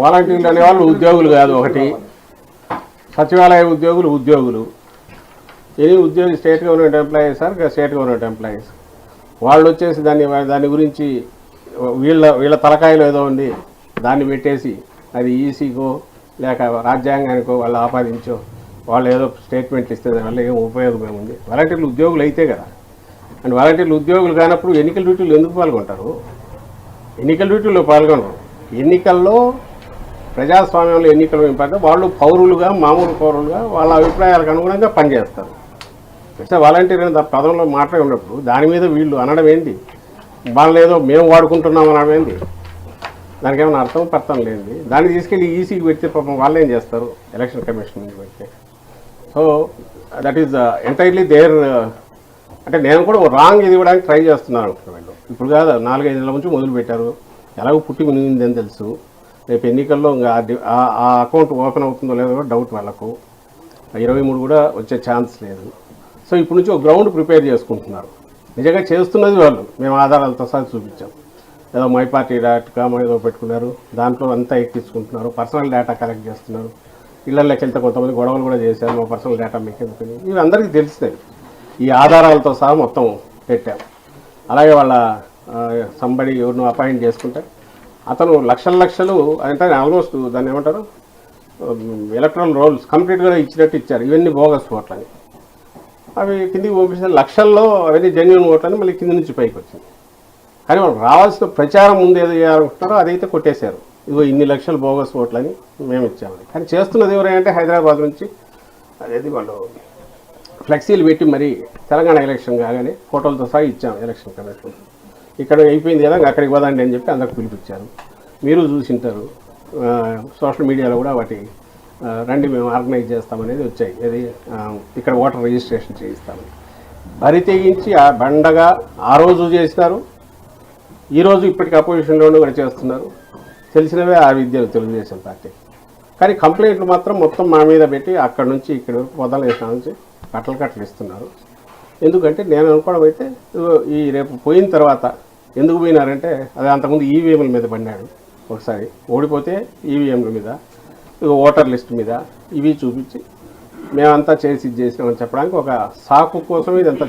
వాలంటీర్లు అనేవాళ్ళు ఉద్యోగులు కాదు. ఒకటి సచివాలయ ఉద్యోగులు ఎనీ ఉద్యోగి state government employees sir, state government employees వాళ్ళు వచ్చేసి దాని గురించి వీళ్ళ తలకాయలో ఏదో ఉంది, దాన్ని పెట్టేసి అది ఈసీకో లేక రాజ్యాంగానికో వాళ్ళు ఆపాదించో వాళ్ళు ఏదో స్టేట్మెంట్లు ఇస్తే దానివల్ల ఏం ఉపయోగం ఏముంది? వాలంటీర్లు ఉద్యోగులు అయితే కదా. అండ్ వాలంటీర్లు ఉద్యోగులు కానప్పుడు ఎన్నికల డ్యూటీలు ఎందుకు పాల్గొంటారు? ఎన్నికల డ్యూటీలో పాల్గొనరు. ఎన్నికల్లో ప్రజాస్వామ్యంలో ఎన్నికలు ఏంటంటే వాళ్ళు పౌరులుగా, మామూలు పౌరులుగా వాళ్ళ అభిప్రాయాలకు అనుగుణంగా పనిచేస్తారు. వాలంటీర్ అనే పదంలో మాట్లాడి ఉన్నప్పుడు దాని మీద వీళ్ళు అనడం ఏంటి? వాళ్ళని ఏదో మేము వాడుకుంటున్నాం అనడం ఏంటి? దానికి ఏమైనా అర్థం లేనిది. దాన్ని తీసుకెళ్ళి ఈసీకి పెడితే పాపం వాళ్ళు ఏం చేస్తారు? ఎలక్షన్ కమిషన్ నుంచి పెడితే. So that is entirely there. అంటే నేను కూడా రాంగ్ ఇది ఇవ్వడానికి ట్రై చేస్తున్నాను అనుకుంటున్నాను. ఇప్పుడు కాదు, 4-5 నెలల నుంచి మొదలు పెట్టారు. ఎలాగో పుట్టి మునిగిందని తెలుసు. రేపు ఎన్నికల్లో ఆ అకౌంట్ ఓపెన్ అవుతుందో లేదో డౌట్ వాళ్ళకు. 23 కూడా వచ్చే ఛాన్స్ లేదు. సో ఇప్పుడు నుంచి ఒక గ్రౌండ్ ప్రిపేర్ చేసుకుంటున్నారు. నిజంగా చేస్తున్నది వాళ్ళు. మేము ఆధారాలతో సహా చూపించాం. ఏదో మై పార్టీ .com ఏదో పెట్టుకున్నారు, దాంట్లో అంతా ఎక్కించుకుంటున్నారు. పర్సనల్ డేటా కలెక్ట్ చేస్తున్నారు. ఇళ్లలోకి వెళ్తే కొంతమంది గొడవలు కూడా చేశారు, మా పర్సనల్ డేటా మీకు ఎందుకని. ఇవి అందరికీ తెలిసినవి. ఈ ఆధారాలతో సహా మొత్తం పెట్టాం. అలాగే వాళ్ళ సంబడి ఎవరినో అపాయింట్ చేసుకుంటే అతను లక్షలు అంటే ఆల్మోస్ట్ దాన్ని ఏమంటారు, ఎలక్ట్రల్ రోల్స్ కంప్లీట్గా ఇచ్చినట్టు ఇచ్చారు. ఇవన్నీ బోగస్ ఓట్లని అవి కిందికి పంపిస్తే లక్షల్లో అవన్నీ జెన్యున్ ఓట్లని మళ్ళీ కింది నుంచి పైకి వచ్చింది. కానీ వాళ్ళు రావాల్సిన ప్రచారం ముందు ఏదో చేయాలనుకుంటున్నారో అదైతే కొట్టేశారు. ఇదిగో ఇన్ని లక్షల బోగస్ ఓట్లని మేము ఇచ్చామని. కానీ చేస్తున్నది ఎవరంటే హైదరాబాద్ నుంచి అదేది వాళ్ళు ఫ్లెక్సీలు పెట్టి మరి తెలంగాణ ఎలక్షన్ కాగానే ఫోటోలతో సహా ఇచ్చాము ఎలక్షన్ కమిషన్. ఇక్కడ అయిపోయింది కదా, అక్కడికి పోదండి అని చెప్పి అందరికి పిలిపించారు. మీరు చూసింటారు సోషల్ మీడియాలో కూడా వాటి రండి మేము ఆర్గనైజ్ చేస్తామనేది వచ్చాయి. అది ఇక్కడ ఓటర్ రిజిస్ట్రేషన్ చేయిస్తామని బరి తెగించి ఆ బండగా ఆ రోజు చేసినారు. ఈరోజు ఇప్పటికి అపోజిషన్లోనూ కూడా చేస్తున్నారు. తెలిసినవే ఆ విద్యలు తెలుగుదేశం పార్టీ. కానీ కంప్లైంట్లు మాత్రం మొత్తం మా మీద పెట్టి అక్కడ నుంచి ఇక్కడ వరకు మొదలైన నుంచి కట్టలు ఇస్తున్నారు. ఎందుకంటే నేను అనుకోవడం అయితే ఈ రేపు పోయిన తర్వాత ఎందుకు పోయినారంటే అది అంతకుముందు ఈవీఎంల మీద పడినాడు. ఒకసారి ఓడిపోతే ఈవీఎంల మీద, ఓటర్ లిస్ట్ మీద ఇవి చూపించి మేమంతా చేసి ఇది చేసినామని చెప్పడానికి ఒక సాకు కోసం ఇదంతా